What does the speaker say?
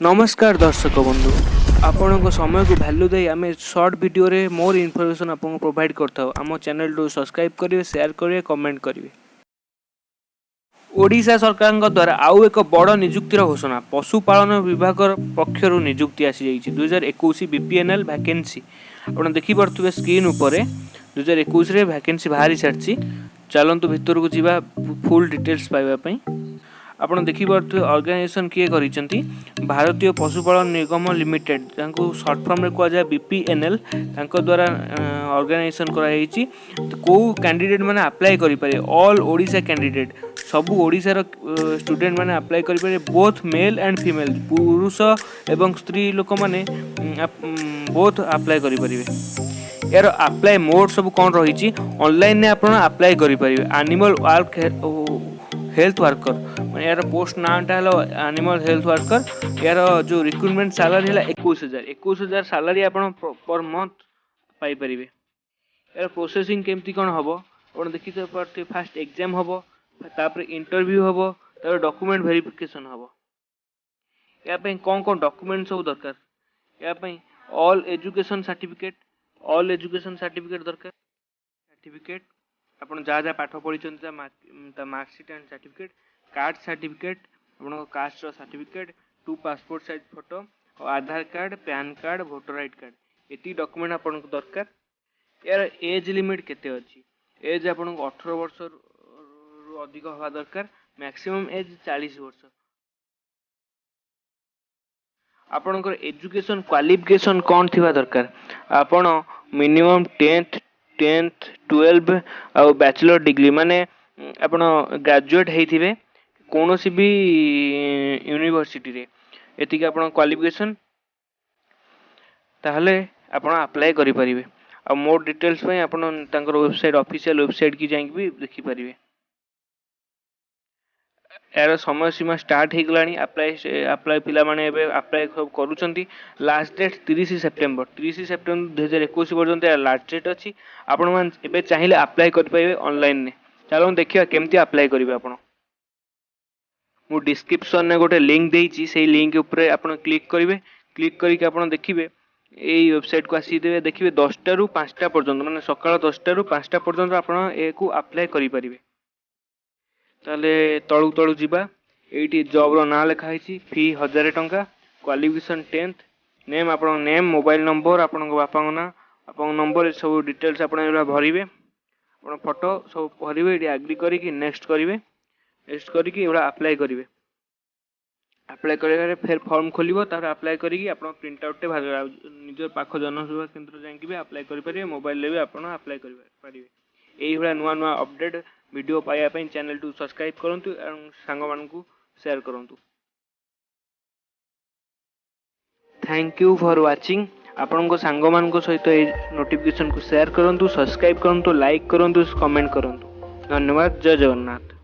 नमस्कार दर्शक बंधु आपण समय को भैल्यू दे आम शॉर्ट वीडियो रे मोर इनफॉरमेशन आपको प्रोवाइड करता आम चैनल टू सब्सक्राइब करेंगे, शेयर करेंगे, कमेंट करेंगे। ओडिशा सरकार द्वारा आउ एक बड़ निजुक्तिर घोषणा पशुपालन विभाग पक्षर निजुक्ति आसी 2021 BPNL वैकेंसी आप देखिपे स्क्रीन उपर 2021 वैकेंसी बाहरी सारी। चलतु भितर को जीवा फुल डिटेल्स पाइबापी। आपड़ देखिपे ऑर्गेनाइजेशन किए करिसेंती भारतीय पशुपालन निगम लिमिटेड तांको शॉर्ट फॉर्म रे कह जाय BPNL तांको द्वारा ऑर्गेनाइजेशन कराई। को कैंडिडेट माने अप्लाई करि पारे ऑल ओडिशा कैंडिडेट सबू ओडिशा स्टूडेंट माने अप्लाई करि पारे बोथ मेल एंड फीमेल पुरुष एवं स्त्री लोक माने बोथ अप्लाई करि परिबे। यार अप्लाई मोड सब कौन रही ऑनलाइन ने आपण अप्लाई करि परिबे। एनिमल वर्क हेल्थ वर्कर यार पोस्ट नाटा है एनिमल हेल्थ वर्कर। यार जो रिक्रुटमेंट सैलरी है 21,000 सैलरी आप पर मंथ पाई परिबे। यार प्रोसेसिंग केमती कौन हम आप देखी पारे फास्ट एग्जाम हम तापर इंटरव्यू हम तापर डॉक्यूमेंट वेरिफिकेशन हम। या कौन कौन डॉक्यूमेंट सब दरकार या ऑल एजुकेशन सर्टिफिकेट दरकार। सर्टिफिकेट आपन जहाँ जहाँ पाठ पढ़ी marksheet and certificate caste certificate आपन caste certificate 2 passport size photo और Aadhaar card pan card voter ID card एति डॉक्यूमेंट आपन दरकार। यार एज लिमिट केते अछि एज आपन 18 वर्ष रु अधिक होगा दरकार। मैक्सिमम एज 40 वर्ष। आपनकर एजुकेशन क्वालिफिकेशन कौन थिबा दरकार आपन मिनिमम 10th 12 आ बैचलर डिग्री माने आपन ग्रेजुएट हेथिबे कोनोसी भी यूनिवर्सिटी रे एतिक आपन क्वालिफिकेशन ताहले आपन अप्लाई करि परिबे। आ मोर डिटेल्स पय आपन तांकर वेबसाइट ऑफिशियल वेबसाइट की जाई भी देखि परिबे। यार समय सीमा स्टार्ट हो गलानी अप्लाई पिला माने एबे अप्लाई सब करूछंती। लास्ट डेट 30 सेप्टेम्बर 2021 पर्यंत लास्ट डेट अछि। आपण मान एबे चाहिले अप्लाई कर पाइबे ऑनलाइन ने। चलो देखिया केमती अप्लाई करिवे आपण। मु डिस्क्रिप्शन ने गोटे लिंक देइची सेही लिंक ऊपर आपण क्लिक करिवे। क्लिक करिके आपण देखिबे एई वेबसाइट को आसी देबे। देखिबे 10 टा रु 5 टा पर्यंत माने सकाळ 10 टा रु 5 टा पर्यंत आपण एको अप्लाई करि परिबे। ताले तळु तळु जीवा एटी जॉब रो ना लिखा है फी 1000 टंका क्वालिफिकेशन 10th नेम आपन नेम मोबाइल नंबर आपन बापा ना आपन नंबर सब डिटेल्स आपन भरिवे। आपन फोटो सब भरिवे एटी एग्री करी कि नेक्स्ट करिवे। नेक्स्ट करी कि एबा अप्लाई करिवे। अप्लाई करे फिर फॉर्म खोलिबो तापर अप्लाई करी कि आपन प्रिंट आउट टे निजर पाख जनसेवा केंद्र जाई कि अप्लाई करि परिबे। मोबाइल ले भी आपन अप्लाई करि परिबे। एही भला नुआ नुआ अपडेट वीडियो पाया ପାଇଁ चैनल टू सब्सक्राइब करंतु और सांग मानकू शेयर करंतु। Thank you for watching. आपन को सांग मान सहित ए नोटिफिकेशन को शेयर करंतु, सब्सक्राइब करंतु, लाइक करंतु, कमेंट करंतु। धन्यवाद। जय जगन्नाथ।